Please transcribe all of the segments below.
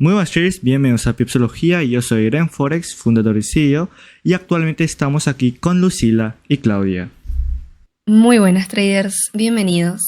Muy buenas traders, bienvenidos a Pipsología. Yo soy Ren Forex, fundador y CEO, y actualmente estamos aquí con Lucila y Claudia. Muy buenas traders, bienvenidos.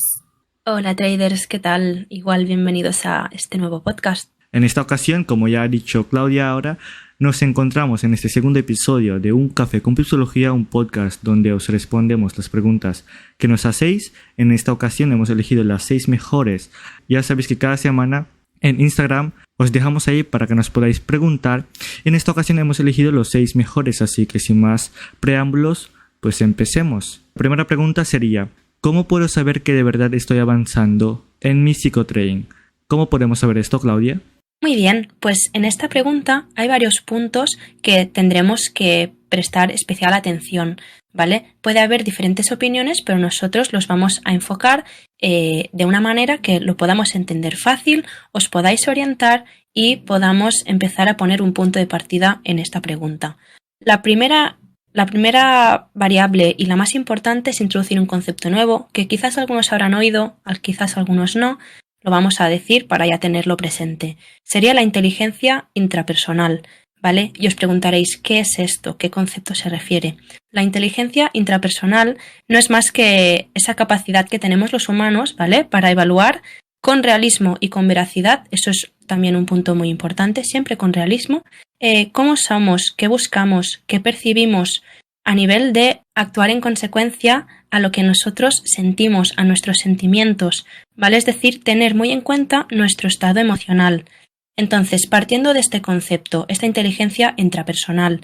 Hola traders, ¿qué tal? Igual bienvenidos a este nuevo podcast. En esta ocasión, como ya ha dicho Claudia ahora, nos encontramos en este segundo episodio de Un Café con Pipsología, un podcast donde os respondemos las preguntas que nos hacéis. En esta ocasión hemos elegido las 6 mejores. Ya sabéis que cada semana en Instagram os dejamos ahí para que nos podáis preguntar. En esta ocasión hemos elegido los 6 mejores, así que sin más preámbulos, pues empecemos. La primera pregunta sería: ¿cómo puedo saber que de verdad estoy avanzando en mi psicotrading? ¿Cómo podemos saber esto, Claudia? Muy bien, pues en esta pregunta hay varios puntos que tendremos que prestar especial atención, ¿vale? Puede haber diferentes opiniones, pero nosotros los vamos a enfocar de una manera que lo podamos entender fácil, os podáis orientar y podamos empezar a poner un punto de partida en esta pregunta. La primera variable y la más importante es introducir un concepto nuevo que quizás algunos habrán oído, quizás algunos no. Lo vamos a decir para ya tenerlo presente. Sería la inteligencia intrapersonal, ¿vale? Y os preguntaréis, ¿qué es esto? ¿Qué concepto se refiere? La inteligencia intrapersonal no es más que esa capacidad que tenemos los humanos, ¿vale? Para evaluar con realismo y con veracidad, eso es también un punto muy importante, siempre con realismo, cómo somos, qué buscamos, qué percibimos, a nivel de actuar en consecuencia a lo que nosotros sentimos, a nuestros sentimientos, ¿vale? Es decir, tener muy en cuenta nuestro estado emocional. Entonces, partiendo de este concepto, esta inteligencia intrapersonal,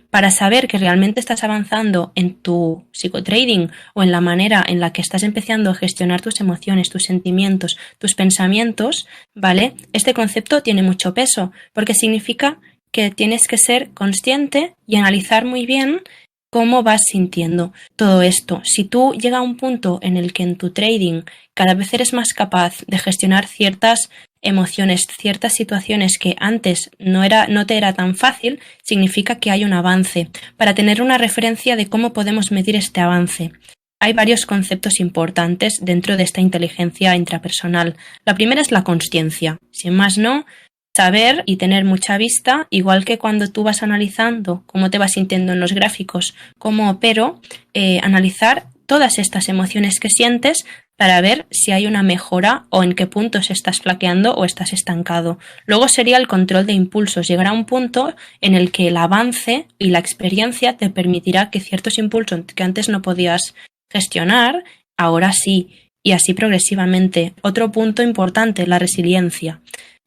para saber que realmente estás avanzando en tu psicotrading o en la manera en la que estás empezando a gestionar tus emociones, tus sentimientos, tus pensamientos, ¿vale? Este concepto tiene mucho peso porque significa que tienes que ser consciente y analizar muy bien cómo vas sintiendo todo esto. Si tú llegas a un punto en el que en tu trading cada vez eres más capaz de gestionar ciertas emociones, ciertas situaciones que antes no te era tan fácil, significa que hay un avance. Para tener una referencia de cómo podemos medir este avance, hay varios conceptos importantes dentro de esta inteligencia intrapersonal. La primera es la consciencia. Sin más no, saber y tener mucha vista, igual que cuando tú vas analizando cómo te vas sintiendo en los gráficos, cómo opero, analizar todas estas emociones que sientes para ver si hay una mejora o en qué puntos estás flaqueando o estás estancado. Luego sería el control de impulsos. Llegará a un punto en el que el avance y la experiencia te permitirá que ciertos impulsos que antes no podías gestionar, ahora sí, y así progresivamente. Otro punto importante, la resiliencia.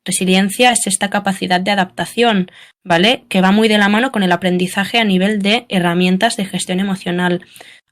Resiliencia es esta capacidad de adaptación, ¿vale? Que va muy de la mano con el aprendizaje a nivel de herramientas de gestión emocional.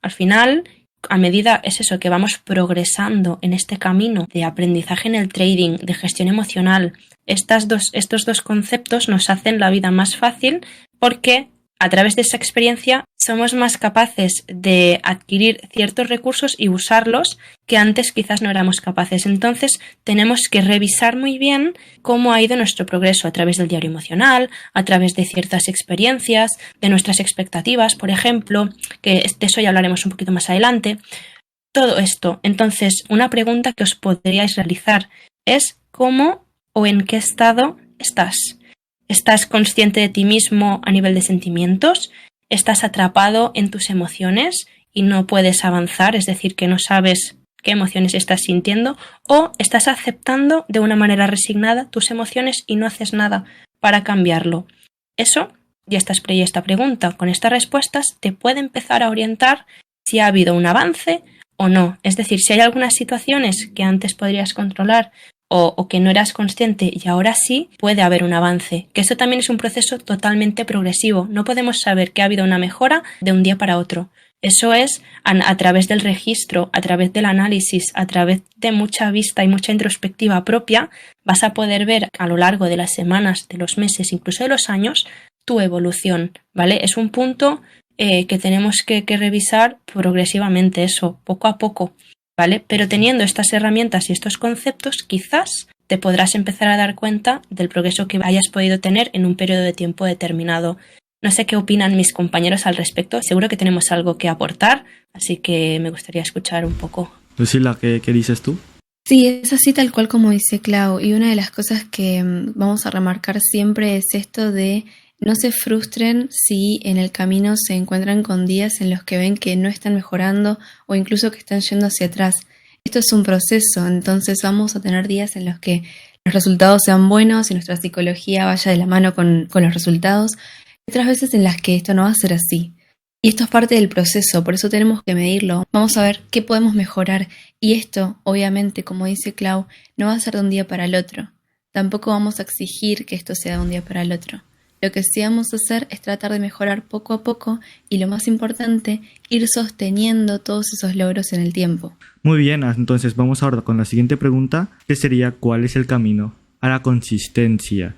Al final, a medida es eso, que vamos progresando en este camino de aprendizaje en el trading, de gestión emocional, estos dos conceptos nos hacen la vida más fácil porque a través de esa experiencia somos más capaces de adquirir ciertos recursos y usarlos que antes quizás no éramos capaces. Entonces tenemos que revisar muy bien cómo ha ido nuestro progreso a través del diario emocional, a través de ciertas experiencias, de nuestras expectativas, por ejemplo, que de eso ya hablaremos un poquito más adelante. Todo esto. Entonces, una pregunta que os podríais realizar es ¿cómo o en qué estado estás? ¿Estás consciente de ti mismo a nivel de sentimientos? ¿Estás atrapado en tus emociones y no puedes avanzar? Es decir, que no sabes qué emociones estás sintiendo. ¿O estás aceptando de una manera resignada tus emociones y no haces nada para cambiarlo? Eso, y esta pregunta con estas respuestas te puede empezar a orientar si ha habido un avance o no. Es decir, si hay algunas situaciones que antes podrías controlar o que no eras consciente y ahora sí, puede haber un avance. Que eso también es un proceso totalmente progresivo. No podemos saber que ha habido una mejora de un día para otro. Eso es a través del registro, a través del análisis, a través de mucha vista y mucha introspectiva propia, vas a poder ver a lo largo de las semanas, de los meses, incluso de los años, tu evolución, ¿vale? Es un punto que tenemos que revisar progresivamente, eso, poco a poco, ¿vale? Pero teniendo estas herramientas y estos conceptos, quizás te podrás empezar a dar cuenta del progreso que hayas podido tener en un periodo de tiempo determinado. No sé qué opinan mis compañeros al respecto, seguro que tenemos algo que aportar, así que me gustaría escuchar un poco. Lucila, ¿qué dices tú? Sí, es así tal cual como dice Clau. Y una de las cosas que vamos a remarcar siempre es esto de no se frustren si en el camino se encuentran con días en los que ven que no están mejorando o incluso que están yendo hacia atrás. Esto es un proceso, entonces vamos a tener días en los que los resultados sean buenos y nuestra psicología vaya de la mano con los resultados. Y otras veces en las que esto no va a ser así. Y esto es parte del proceso, por eso tenemos que medirlo. Vamos a ver qué podemos mejorar. Y esto, obviamente, como dice Clau, no va a ser de un día para el otro. Tampoco vamos a exigir que esto sea de un día para el otro. Lo que sí vamos a hacer es tratar de mejorar poco a poco y lo más importante, ir sosteniendo todos esos logros en el tiempo. Muy bien, entonces vamos ahora con la siguiente pregunta, que sería ¿cuál es el camino a la consistencia?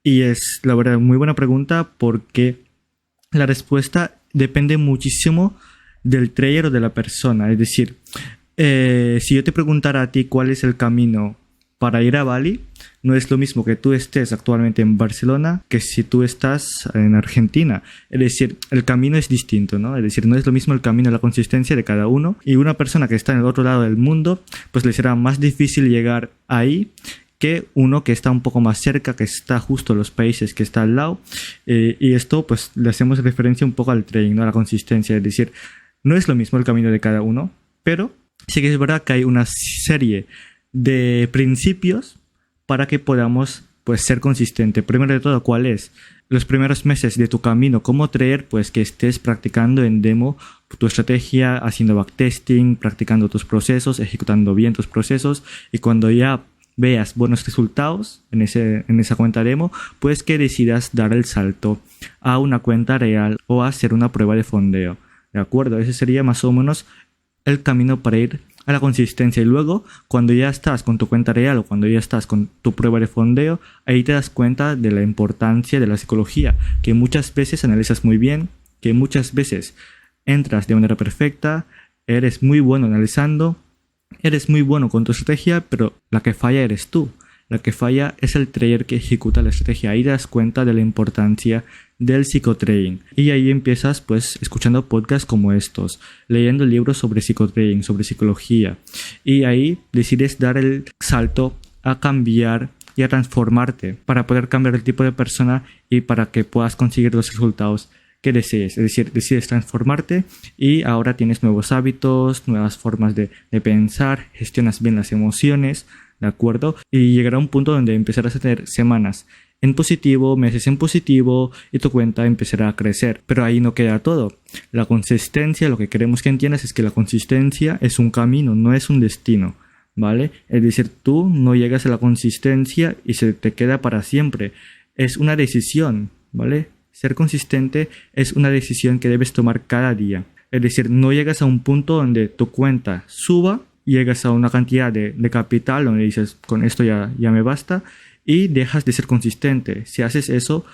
Y es, la verdad, muy buena pregunta porque la respuesta depende muchísimo del trader o de la persona. Es decir, si yo te preguntara a ti cuál es el camino para ir a Bali, no es lo mismo que tú estés actualmente en Barcelona que si tú estás en Argentina. Es decir, el camino es distinto, ¿no? Es decir, no es lo mismo el camino, la consistencia de cada uno. Y una persona que está en el otro lado del mundo, pues le será más difícil llegar ahí que uno que está un poco más cerca, que está justo en los países que está al lado. Y esto, pues, le hacemos referencia un poco al trading, ¿no? A la consistencia. Es decir, no es lo mismo el camino de cada uno, pero sí que es verdad que hay una serie de principios para que podamos, pues, ser consistente. Primero de todo, ¿cuál es? Los primeros meses de tu camino como trader, pues que estés practicando en demo tu estrategia, haciendo backtesting, practicando tus procesos, ejecutando bien tus procesos, y cuando ya veas buenos resultados en esa cuenta demo, pues que decidas dar el salto a una cuenta real o a hacer una prueba de fondeo. ¿De acuerdo? Ese sería más o menos el camino para ir a la consistencia. Y luego, cuando ya estás con tu cuenta real o cuando ya estás con tu prueba de fondeo, ahí te das cuenta de la importancia de la psicología, que muchas veces analizas muy bien, que muchas veces entras de manera perfecta, eres muy bueno analizando, eres muy bueno con tu estrategia, pero la que falla eres tú. La que falla es el trader que ejecuta la estrategia. Ahí te das cuenta de la importancia del psicotrading. Y ahí empiezas, pues, escuchando podcasts como estos, leyendo libros sobre psicotrading, sobre psicología. Y ahí decides dar el salto a cambiar y a transformarte para poder cambiar el tipo de persona y para que puedas conseguir los resultados que desees. Es decir, decides transformarte y ahora tienes nuevos hábitos, nuevas formas de pensar, gestionas bien las emociones, ¿de acuerdo? Y llegará un punto donde empezarás a tener semanas en positivo, meses en positivo y tu cuenta empezará a crecer. Pero ahí no queda todo. La consistencia, lo que queremos que entiendas es que la consistencia es un camino, no es un destino, ¿vale? Es decir, tú no llegas a la consistencia y se te queda para siempre. Es una decisión, ¿vale? Ser consistente es una decisión que debes tomar cada día. Es decir, no llegas a un punto donde tu cuenta suba, llegas a una cantidad de capital donde dices, con esto ya me basta, y dejas de ser consistente. Si haces eso,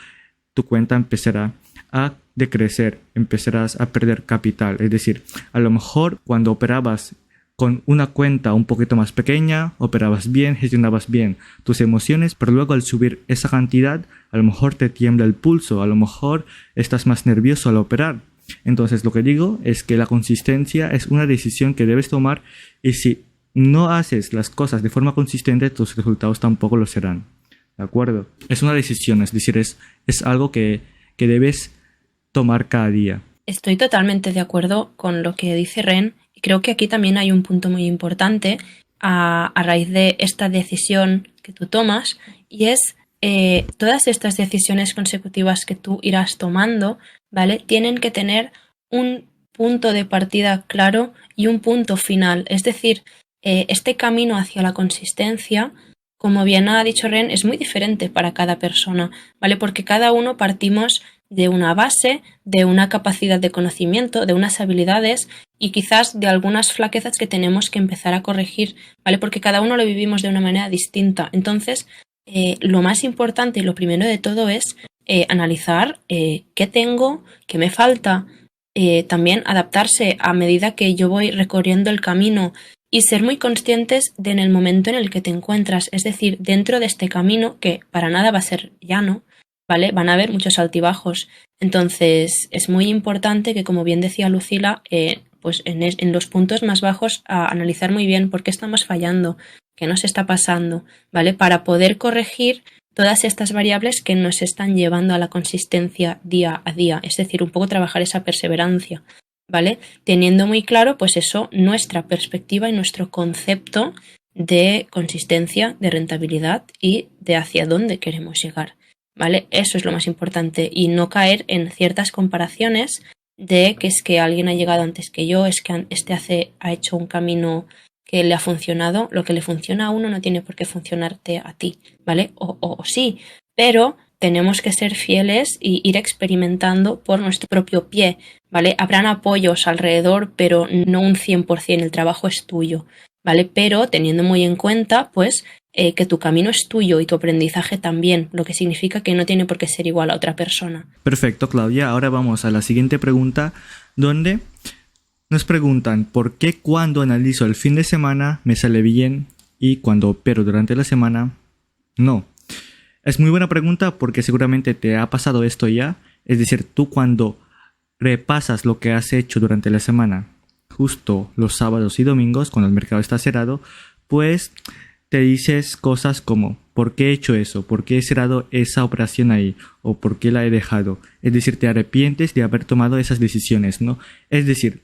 tu cuenta empezará a decrecer, empezarás a perder capital. Es decir, a lo mejor cuando operabas con una cuenta un poquito más pequeña, operabas bien, gestionabas bien tus emociones, pero luego al subir esa cantidad, a lo mejor te tiembla el pulso, a lo mejor estás más nervioso al operar. Entonces lo que digo es que la consistencia es una decisión que debes tomar y si no haces las cosas de forma consistente, tus resultados tampoco lo serán. ¿De acuerdo? Es una decisión, es decir, es algo que debes tomar cada día. Estoy totalmente de acuerdo con lo que dice Ren. Creo que aquí también hay un punto muy importante a raíz de esta decisión que tú tomas y es todas estas decisiones consecutivas que tú irás tomando, ¿vale? Tienen que tener un punto de partida claro y un punto final. Es decir, este camino hacia la consistencia, como bien ha dicho Ren, es muy diferente para cada persona, ¿vale? Porque cada uno partimos de una base, de una capacidad de conocimiento, de unas habilidades y quizás de algunas flaquezas que tenemos que empezar a corregir, ¿vale? Porque cada uno lo vivimos de una manera distinta. Entonces, lo más importante y lo primero de todo es analizar qué tengo, qué me falta, también adaptarse a medida que yo voy recorriendo el camino y ser muy conscientes de en el momento en el que te encuentras, es decir, dentro de este camino que para nada va a ser llano, ¿vale? Van a haber muchos altibajos. Entonces, es muy importante que, como bien decía Lucila, pues en los puntos más bajos a analizar muy bien por qué estamos fallando, qué nos está pasando, ¿vale? Para poder corregir todas estas variables que nos están llevando a la consistencia día a día, es decir, un poco trabajar esa perseverancia, ¿vale? Teniendo muy claro, pues eso, nuestra perspectiva y nuestro concepto de consistencia, de rentabilidad y de hacia dónde queremos llegar, ¿vale? Eso es lo más importante y no caer en ciertas comparaciones de que es que alguien ha llegado antes que yo, es que ha hecho un camino que le ha funcionado. Lo que le funciona a uno no tiene por qué funcionarte a ti, ¿vale? O sí, pero tenemos que ser fieles y ir experimentando por nuestro propio pie, ¿vale? Habrán apoyos alrededor, pero no un 100%, el trabajo es tuyo, ¿vale? Pero teniendo muy en cuenta, pues, que tu camino es tuyo y tu aprendizaje también, lo que significa que no tiene por qué ser igual a otra persona. Perfecto, Claudia. Ahora vamos a la siguiente pregunta, donde nos preguntan por qué cuando analizo el fin de semana me sale bien y cuando opero durante la semana no. Es muy buena pregunta porque seguramente te ha pasado esto ya. Es decir, tú cuando repasas lo que has hecho durante la semana, justo los sábados y domingos, cuando el mercado está cerrado, pues te dices cosas como ¿por qué he hecho eso? ¿Por qué he cerrado esa operación ahí? ¿O por qué la he dejado? Es decir, te arrepientes de haber tomado esas decisiones, ¿no? Es decir,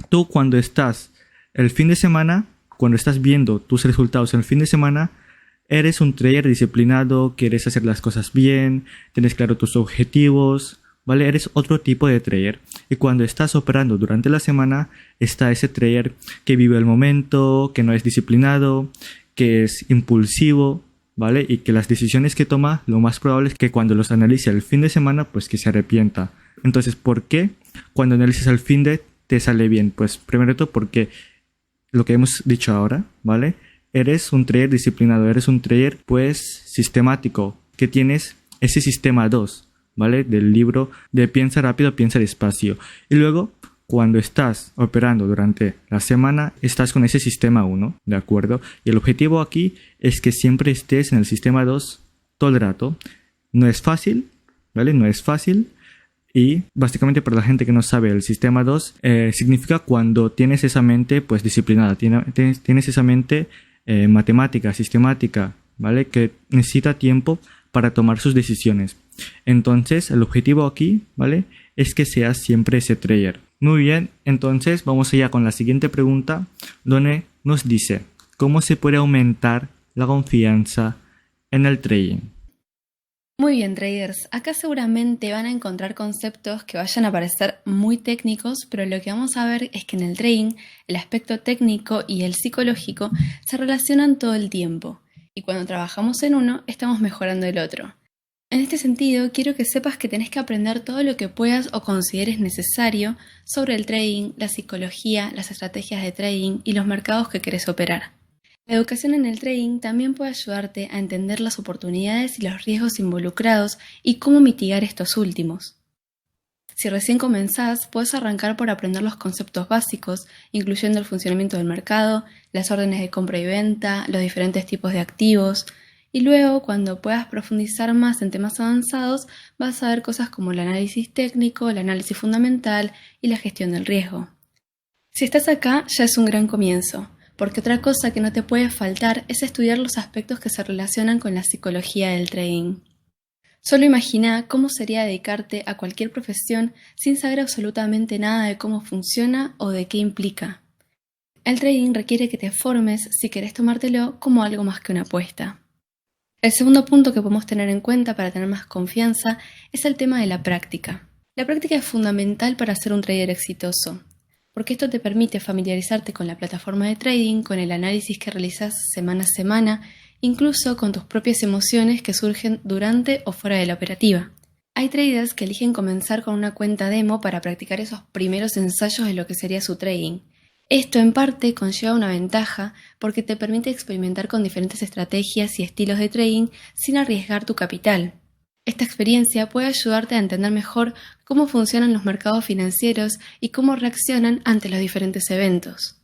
tú cuando estás el fin de semana, cuando estás viendo tus resultados en el fin de semana, eres un trader disciplinado, quieres hacer las cosas bien, tienes claro tus objetivos, ¿vale? Eres otro tipo de trader. Y cuando estás operando durante la semana, está ese trader que vive el momento, que no es disciplinado, que es impulsivo, ¿vale? Y que las decisiones que toma, lo más probable es que cuando los analice el fin de semana, pues que se arrepienta. Entonces, ¿por qué cuando analices el fin de te sale bien? Pues primero todo porque lo que hemos dicho ahora, ¿vale? Eres un trader disciplinado, eres un trader pues sistemático, que tienes ese sistema 2, ¿vale? Del libro de Piensa rápido, piensa despacio. Y luego, cuando estás operando durante la semana, estás con ese sistema 1, ¿de acuerdo? Y el objetivo aquí es que siempre estés en el sistema 2 todo el rato. No es fácil, ¿vale? No es fácil. Y básicamente para la gente que no sabe, el sistema 2 significa cuando tienes esa mente pues disciplinada, tienes esa mente matemática, sistemática, ¿vale? Que necesita tiempo para tomar sus decisiones. Entonces el objetivo aquí, ¿vale? Es que seas siempre ese trader. Muy bien, entonces vamos allá con la siguiente pregunta, donde nos dice ¿cómo se puede aumentar la confianza en el trading? Muy bien, traders. Acá seguramente van a encontrar conceptos que vayan a parecer muy técnicos, pero lo que vamos a ver es que en el trading el aspecto técnico y el psicológico se relacionan todo el tiempo, y cuando trabajamos en uno, estamos mejorando el otro. En este sentido, quiero que sepas que tenés que aprender todo lo que puedas o consideres necesario sobre el trading, la psicología, las estrategias de trading y los mercados que querés operar. La educación en el trading también puede ayudarte a entender las oportunidades y los riesgos involucrados y cómo mitigar estos últimos. Si recién comenzás, puedes arrancar por aprender los conceptos básicos, incluyendo el funcionamiento del mercado, las órdenes de compra y venta, los diferentes tipos de activos, y luego, cuando puedas profundizar más en temas avanzados, vas a ver cosas como el análisis técnico, el análisis fundamental y la gestión del riesgo. Si estás acá, ya es un gran comienzo, porque otra cosa que no te puede faltar es estudiar los aspectos que se relacionan con la psicología del trading. Solo imagina cómo sería dedicarte a cualquier profesión sin saber absolutamente nada de cómo funciona o de qué implica. El trading requiere que te formes si querés tomártelo como algo más que una apuesta. El segundo punto que podemos tener en cuenta para tener más confianza es el tema de la práctica. La práctica es fundamental para ser un trader exitoso, porque esto te permite familiarizarte con la plataforma de trading, con el análisis que realizas semana a semana, incluso con tus propias emociones que surgen durante o fuera de la operativa. Hay traders que eligen comenzar con una cuenta demo para practicar esos primeros ensayos de lo que sería su trading. Esto en parte conlleva una ventaja porque te permite experimentar con diferentes estrategias y estilos de trading sin arriesgar tu capital. Esta experiencia puede ayudarte a entender mejor cómo funcionan los mercados financieros y cómo reaccionan ante los diferentes eventos.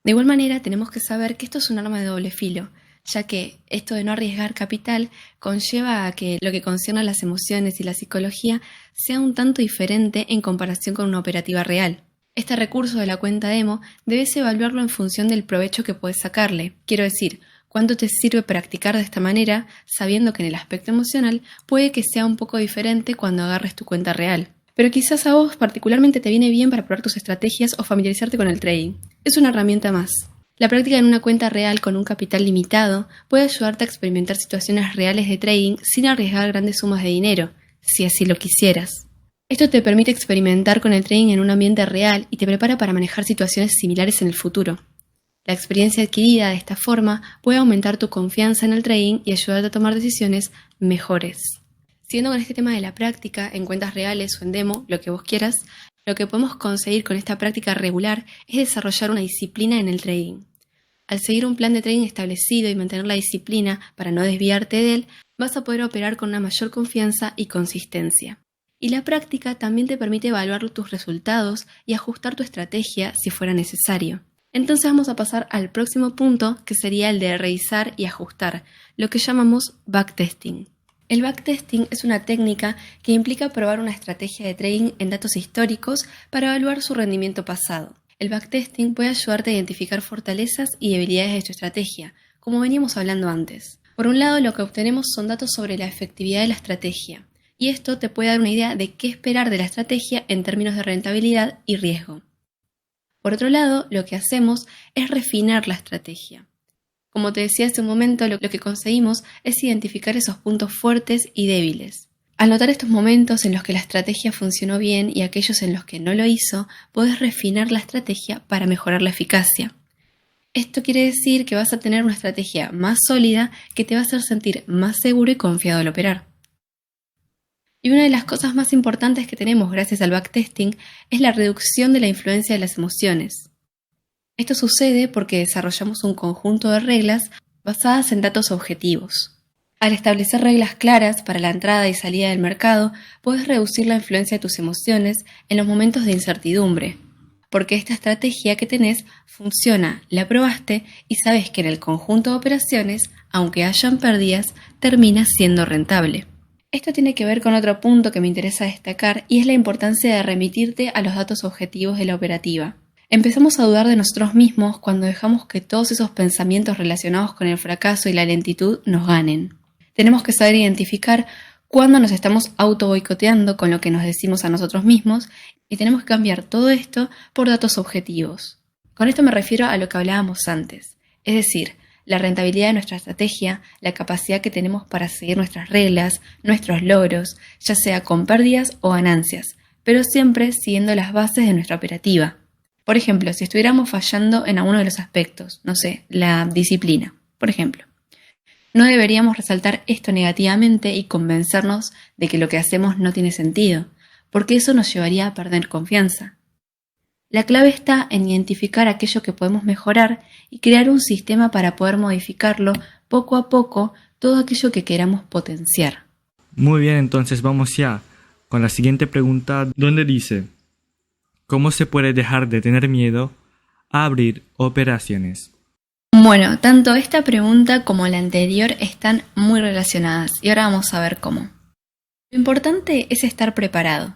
De igual manera, tenemos que saber que esto es un arma de doble filo, ya que esto de no arriesgar capital conlleva a que lo que concierne a las emociones y la psicología sea un tanto diferente en comparación con una operativa real. Este recurso de la cuenta demo debes evaluarlo en función del provecho que puedes sacarle. Quiero decir, cuánto te sirve practicar de esta manera, sabiendo que en el aspecto emocional puede que sea un poco diferente cuando agarres tu cuenta real. Pero quizás a vos particularmente te viene bien para probar tus estrategias o familiarizarte con el trading. Es una herramienta más. La práctica en una cuenta real con un capital limitado puede ayudarte a experimentar situaciones reales de trading sin arriesgar grandes sumas de dinero, si así lo quisieras. Esto te permite experimentar con el trading en un ambiente real y te prepara para manejar situaciones similares en el futuro. La experiencia adquirida de esta forma puede aumentar tu confianza en el trading y ayudarte a tomar decisiones mejores. Siguiendo con este tema de la práctica, en cuentas reales o en demo, lo que vos quieras, lo que podemos conseguir con esta práctica regular es desarrollar una disciplina en el trading. Al seguir un plan de trading establecido y mantener la disciplina para no desviarte de él, vas a poder operar con una mayor confianza y consistencia. Y la práctica también te permite evaluar tus resultados y ajustar tu estrategia si fuera necesario. Entonces vamos a pasar al próximo punto, que sería el de revisar y ajustar, lo que llamamos backtesting. El backtesting es una técnica que implica probar una estrategia de trading en datos históricos para evaluar su rendimiento pasado. El backtesting puede ayudarte a identificar fortalezas y debilidades de tu estrategia, como veníamos hablando antes. Por un lado, lo que obtenemos son datos sobre la efectividad de la estrategia. Y esto te puede dar una idea de qué esperar de la estrategia en términos de rentabilidad y riesgo. Por otro lado, lo que hacemos es refinar la estrategia. Como te decía hace un momento, lo que conseguimos es identificar esos puntos fuertes y débiles. Al notar estos momentos en los que la estrategia funcionó bien y aquellos en los que no lo hizo, podés refinar la estrategia para mejorar la eficacia. Esto quiere decir que vas a tener una estrategia más sólida que te va a hacer sentir más seguro y confiado al operar. Y una de las cosas más importantes que tenemos gracias al backtesting es la reducción de la influencia de las emociones. Esto sucede porque desarrollamos un conjunto de reglas basadas en datos objetivos. Al establecer reglas claras para la entrada y salida del mercado, puedes reducir la influencia de tus emociones en los momentos de incertidumbre, porque esta estrategia que tenés funciona, la probaste y sabes que en el conjunto de operaciones, aunque hayan pérdidas, termina siendo rentable. Esto tiene que ver con otro punto que me interesa destacar y es la importancia de remitirte a los datos objetivos de la operativa. Empezamos a dudar de nosotros mismos cuando dejamos que todos esos pensamientos relacionados con el fracaso y la lentitud nos ganen. Tenemos que saber identificar cuándo nos estamos auto-boicoteando con lo que nos decimos a nosotros mismos y tenemos que cambiar todo esto por datos objetivos. Con esto me refiero a lo que hablábamos antes, es decir, la rentabilidad de nuestra estrategia, la capacidad que tenemos para seguir nuestras reglas, nuestros logros, ya sea con pérdidas o ganancias, pero siempre siguiendo las bases de nuestra operativa. Por ejemplo, si estuviéramos fallando en alguno de los aspectos, no sé, la disciplina, por ejemplo, no deberíamos resaltar esto negativamente y convencernos de que lo que hacemos no tiene sentido, porque eso nos llevaría a perder confianza. La clave está en identificar aquello que podemos mejorar y crear un sistema para poder modificarlo poco a poco todo aquello que queramos potenciar. Muy bien, entonces vamos ya con la siguiente pregunta, donde dice: ¿cómo se puede dejar de tener miedo a abrir operaciones? Bueno, tanto esta pregunta como la anterior están muy relacionadas y ahora vamos a ver cómo. Lo importante es estar preparado.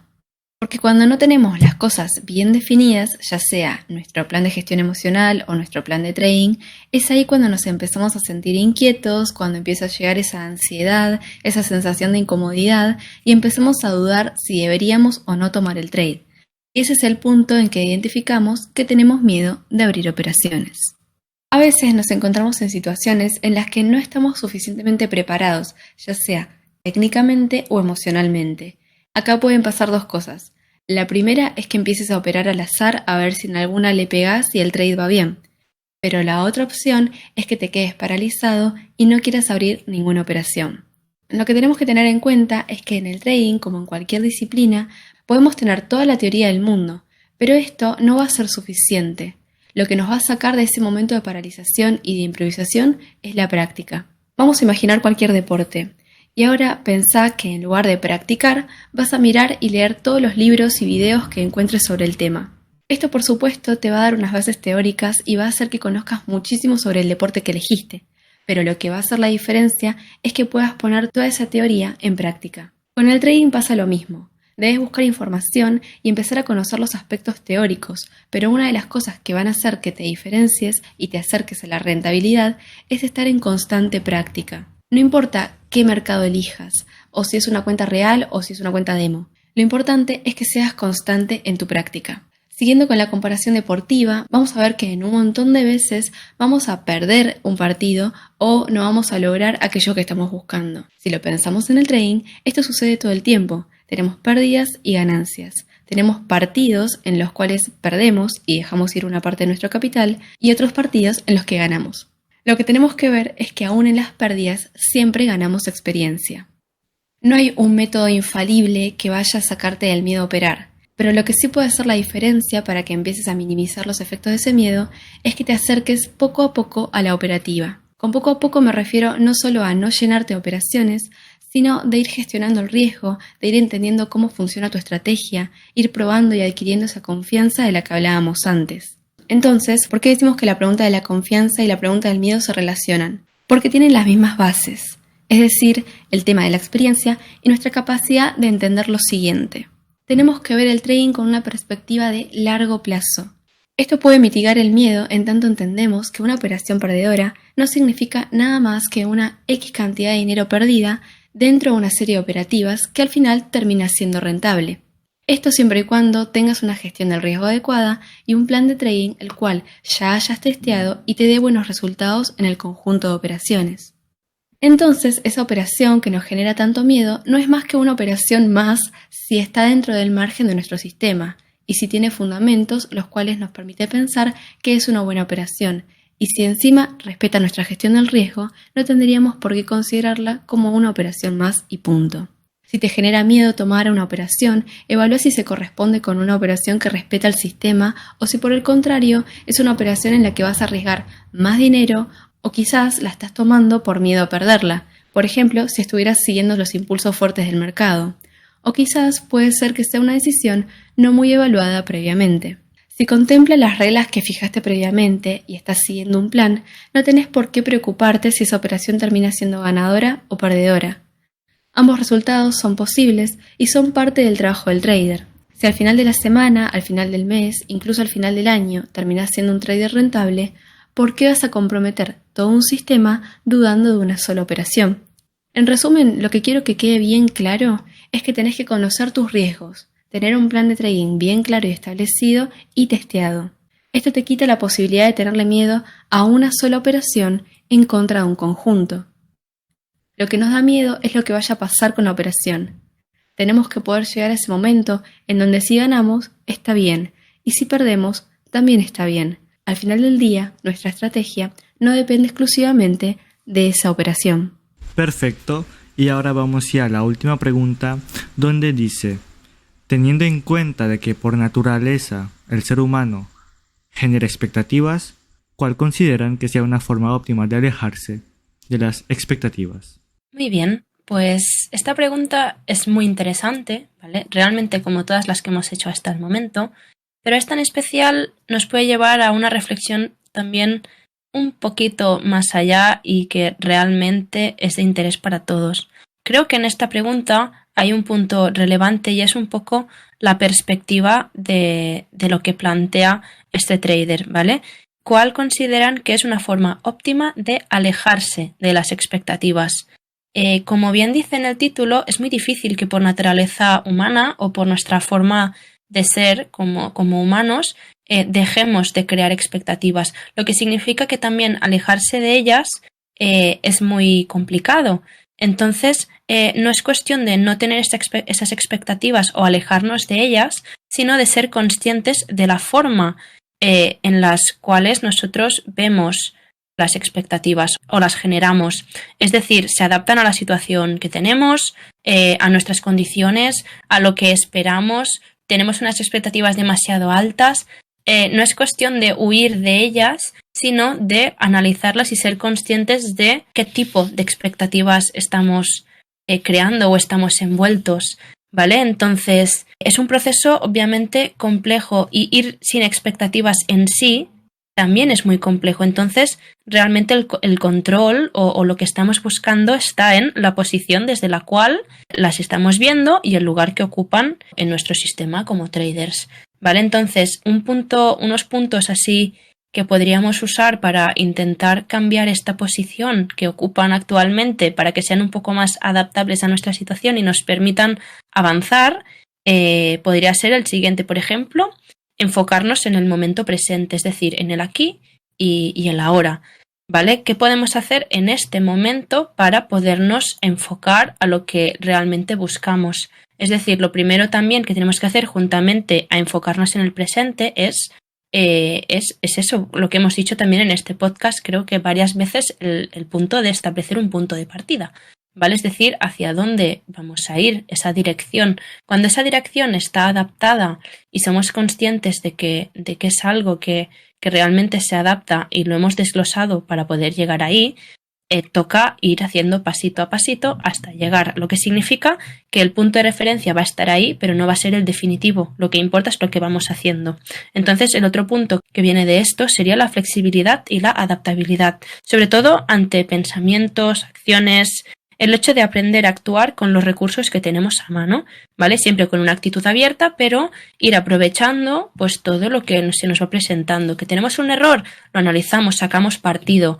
Porque cuando no tenemos las cosas bien definidas, ya sea nuestro plan de gestión emocional o nuestro plan de trading, es ahí cuando nos empezamos a sentir inquietos, cuando empieza a llegar esa ansiedad, esa sensación de incomodidad y empezamos a dudar si deberíamos o no tomar el trade. Y ese es el punto en que identificamos que tenemos miedo de abrir operaciones. A veces nos encontramos en situaciones en las que no estamos suficientemente preparados, ya sea técnicamente o emocionalmente. Acá pueden pasar dos cosas. La primera es que empieces a operar al azar a ver si en alguna le pegás y el trade va bien. Pero la otra opción es que te quedes paralizado y no quieras abrir ninguna operación. Lo que tenemos que tener en cuenta es que en el trading, como en cualquier disciplina, podemos tener toda la teoría del mundo, pero esto no va a ser suficiente. Lo que nos va a sacar de ese momento de paralización y de improvisación es la práctica. Vamos a imaginar cualquier deporte. Y ahora pensá que en lugar de practicar, vas a mirar y leer todos los libros y videos que encuentres sobre el tema. Esto, por supuesto, te va a dar unas bases teóricas y va a hacer que conozcas muchísimo sobre el deporte que elegiste. Pero lo que va a hacer la diferencia es que puedas poner toda esa teoría en práctica. Con el trading pasa lo mismo. Debes buscar información y empezar a conocer los aspectos teóricos, pero una de las cosas que van a hacer que te diferencies y te acerques a la rentabilidad es estar en constante práctica. No importa qué mercado elijas, o si es una cuenta real o si es una cuenta demo. Lo importante es que seas constante en tu práctica. Siguiendo con la comparación deportiva, vamos a ver que en un montón de veces vamos a perder un partido o no vamos a lograr aquello que estamos buscando. Si lo pensamos en el trading, esto sucede todo el tiempo. Tenemos pérdidas y ganancias. Tenemos partidos en los cuales perdemos y dejamos ir una parte de nuestro capital y otros partidos en los que ganamos. Lo que tenemos que ver es que aún en las pérdidas siempre ganamos experiencia. No hay un método infalible que vaya a sacarte del miedo a operar, pero lo que sí puede hacer la diferencia para que empieces a minimizar los efectos de ese miedo es que te acerques poco a poco a la operativa. Con poco a poco me refiero no solo a no llenarte de operaciones, sino de ir gestionando el riesgo, de ir entendiendo cómo funciona tu estrategia, ir probando y adquiriendo esa confianza de la que hablábamos antes. Entonces, ¿por qué decimos que la pregunta de la confianza y la pregunta del miedo se relacionan? Porque tienen las mismas bases, es decir, el tema de la experiencia y nuestra capacidad de entender lo siguiente. Tenemos que ver el trading con una perspectiva de largo plazo. Esto puede mitigar el miedo en tanto entendemos que una operación perdedora no significa nada más que una X cantidad de dinero perdida dentro de una serie de operativas que al final termina siendo rentable. Esto siempre y cuando tengas una gestión del riesgo adecuada y un plan de trading el cual ya hayas testeado y te dé buenos resultados en el conjunto de operaciones. Entonces, esa operación que nos genera tanto miedo no es más que una operación más si está dentro del margen de nuestro sistema y si tiene fundamentos los cuales nos permite pensar que es una buena operación. Y si encima respeta nuestra gestión del riesgo, no tendríamos por qué considerarla como una operación más y punto. Si te genera miedo tomar una operación, evalúa si se corresponde con una operación que respeta el sistema o si por el contrario es una operación en la que vas a arriesgar más dinero o quizás la estás tomando por miedo a perderla. Por ejemplo, si estuvieras siguiendo los impulsos fuertes del mercado. O quizás puede ser que sea una decisión no muy evaluada previamente. Si contemplas las reglas que fijaste previamente y estás siguiendo un plan, no tenés por qué preocuparte si esa operación termina siendo ganadora o perdedora. Ambos resultados son posibles y son parte del trabajo del trader. Si al final de la semana, al final del mes, incluso al final del año, terminás siendo un trader rentable, ¿por qué vas a comprometer todo un sistema dudando de una sola operación? En resumen, lo que quiero que quede bien claro es que tenés que conocer tus riesgos, tener un plan de trading bien claro y establecido y testeado. Esto te quita la posibilidad de tenerle miedo a una sola operación en contra de un conjunto. Lo que nos da miedo es lo que vaya a pasar con la operación. Tenemos que poder llegar a ese momento en donde si ganamos, está bien, y si perdemos, también está bien. Al final del día, nuestra estrategia no depende exclusivamente de esa operación. Perfecto, y ahora vamos ya a la última pregunta, donde dice: teniendo en cuenta de que por naturaleza el ser humano genera expectativas, ¿cuál consideran que sea una forma óptima de alejarse de las expectativas? Muy bien, pues esta pregunta es muy interesante, ¿vale? Realmente como todas las que hemos hecho hasta el momento, pero esta en especial nos puede llevar a una reflexión también un poquito más allá y que realmente es de interés para todos. Creo que en esta pregunta hay un punto relevante y es un poco la perspectiva de lo que plantea este trader, ¿vale? ¿Cuál consideran que es una forma óptima de alejarse de las expectativas? Como bien dice en el título, es muy difícil que por naturaleza humana o por nuestra forma de ser como humanos dejemos de crear expectativas, lo que significa que también alejarse de ellas es muy complicado. Entonces, no es cuestión de no tener esas expectativas o alejarnos de ellas, sino de ser conscientes de la forma en las cuales nosotros vemos las expectativas o las generamos. Es decir, se adaptan a la situación que tenemos, a nuestras condiciones, a lo que esperamos. Tenemos unas expectativas demasiado altas. No es cuestión de huir de ellas, sino de analizarlas y ser conscientes de qué tipo de expectativas estamos creando o estamos envueltos, ¿vale? Entonces, es un proceso obviamente complejo y ir sin expectativas en sí también es muy complejo. Entonces, realmente el control o lo que estamos buscando está en la posición desde la cual las estamos viendo y el lugar que ocupan en nuestro sistema como traders, ¿vale? Entonces, unos puntos así que podríamos usar para intentar cambiar esta posición que ocupan actualmente para que sean un poco más adaptables a nuestra situación y nos permitan avanzar, podría ser el siguiente, por ejemplo, enfocarnos en el momento presente, es decir, en el aquí y el ahora, ¿vale? ¿Qué podemos hacer en este momento para podernos enfocar a lo que realmente buscamos? Es decir, lo primero también que tenemos que hacer juntamente a enfocarnos en el presente es eso, lo que hemos dicho también en este podcast, creo que varias veces el punto de establecer un punto de partida, ¿vale? Es decir, hacia dónde vamos a ir, esa dirección. Cuando esa dirección está adaptada y somos conscientes de que es algo que realmente se adapta y lo hemos desglosado para poder llegar ahí, toca ir haciendo pasito a pasito hasta llegar, lo que significa que el punto de referencia va a estar ahí, pero no va a ser el definitivo. Lo que importa es lo que vamos haciendo. Entonces, el otro punto que viene de esto sería la flexibilidad y la adaptabilidad, sobre todo ante pensamientos, acciones, el hecho de aprender a actuar con los recursos que tenemos a mano, ¿vale? Siempre con una actitud abierta, pero ir aprovechando pues todo lo que se nos va presentando. Que tenemos un error, lo analizamos, sacamos partido.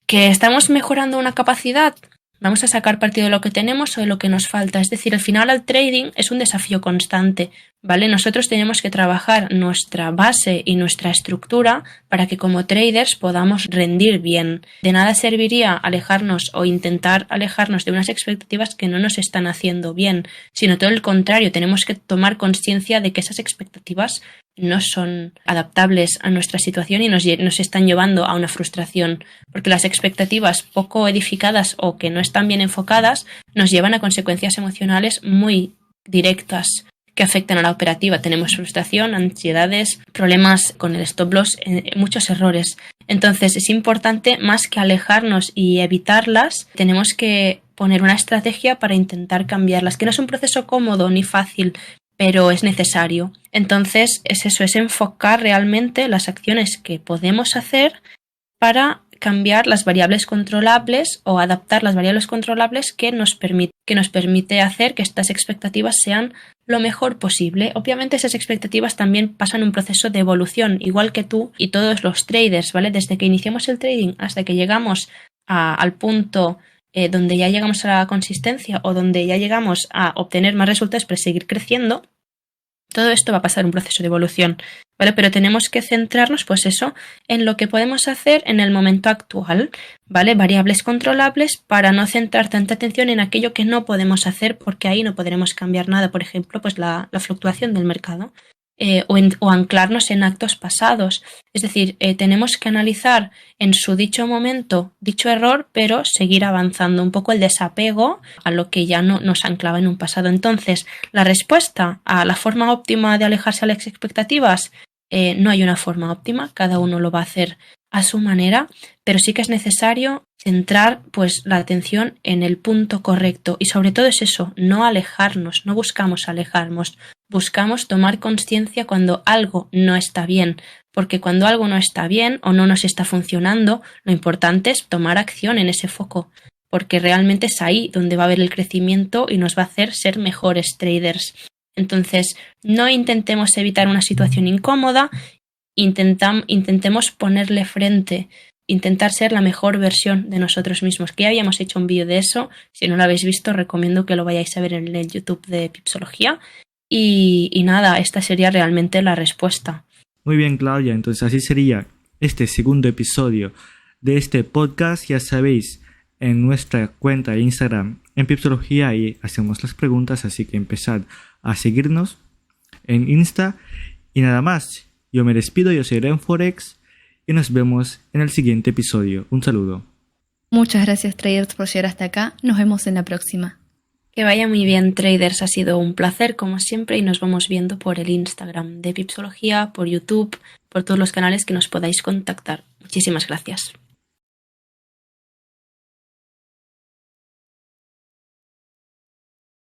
Que estamos mejorando una capacidad, vamos a sacar partido de lo que tenemos o de lo que nos falta. Es decir, al final el trading es un desafío constante, ¿vale? Nosotros tenemos que trabajar nuestra base y nuestra estructura para que como traders podamos rendir bien. De nada serviría alejarnos o intentar alejarnos de unas expectativas que no nos están haciendo bien, sino todo el contrario, tenemos que tomar conciencia de que esas expectativas no son adaptables a nuestra situación y nos están llevando a una frustración, porque las expectativas poco edificadas o que no están bien enfocadas nos llevan a consecuencias emocionales muy directas que afectan a la operativa. Tenemos frustración, ansiedades, problemas con el stop loss, muchos errores. Entonces es importante, más que alejarnos y evitarlas, tenemos que poner una estrategia para intentar cambiarlas, que no es un proceso cómodo ni fácil, pero es necesario. Entonces es eso, es enfocar realmente las acciones que podemos hacer para cambiar las variables controlables o adaptar las variables controlables que nos permite hacer que estas expectativas sean lo mejor posible. Obviamente esas expectativas también pasan un proceso de evolución, igual que tú y todos los traders, ¿vale? Desde que iniciamos el trading hasta que llegamos al punto donde ya llegamos a la consistencia o donde ya llegamos a obtener más resultados para seguir creciendo, todo esto va a pasar un proceso de evolución, ¿vale? Pero tenemos que centrarnos, pues eso, en lo que podemos hacer en el momento actual, ¿vale? Variables controlables para no centrar tanta atención en aquello que no podemos hacer, porque ahí no podremos cambiar nada, por ejemplo, pues la fluctuación del mercado. O anclarnos en actos pasados. Es decir, tenemos que analizar en su dicho momento, dicho error, pero seguir avanzando un poco el desapego a lo que ya no nos anclaba en un pasado. Entonces, la respuesta a la forma óptima de alejarse a las expectativas, no hay una forma óptima, cada uno lo va a hacer a su manera, pero sí que es necesario centrar pues la atención en el punto correcto y sobre todo es eso, no alejarnos, no buscamos alejarnos, buscamos tomar conciencia cuando algo no está bien, porque cuando algo no está bien o no nos está funcionando, lo importante es tomar acción en ese foco, porque realmente es ahí donde va a haber el crecimiento y nos va a hacer ser mejores traders. Entonces, no intentemos evitar una situación incómoda, intentemos ponerle frente, intentar ser la mejor versión de nosotros mismos, que ya habíamos hecho un vídeo de eso. Si no lo habéis visto, recomiendo que lo vayáis a ver en el YouTube de Pipsología. Y nada, esta sería realmente la respuesta. Muy bien, Claudia, entonces así sería este segundo episodio de este podcast. Ya sabéis, en nuestra cuenta de Instagram, en Pipsología, ahí hacemos las preguntas, así que empezad a seguirnos en Insta. Y nada más, yo me despido, yo soy Ren Forex y nos vemos en el siguiente episodio. Un saludo. Muchas gracias, traders, por llegar hasta acá. Nos vemos en la próxima. Que vaya muy bien, traders. Ha sido un placer, como siempre, y nos vamos viendo por el Instagram de Pipsología, por YouTube, por todos los canales que nos podáis contactar. Muchísimas gracias.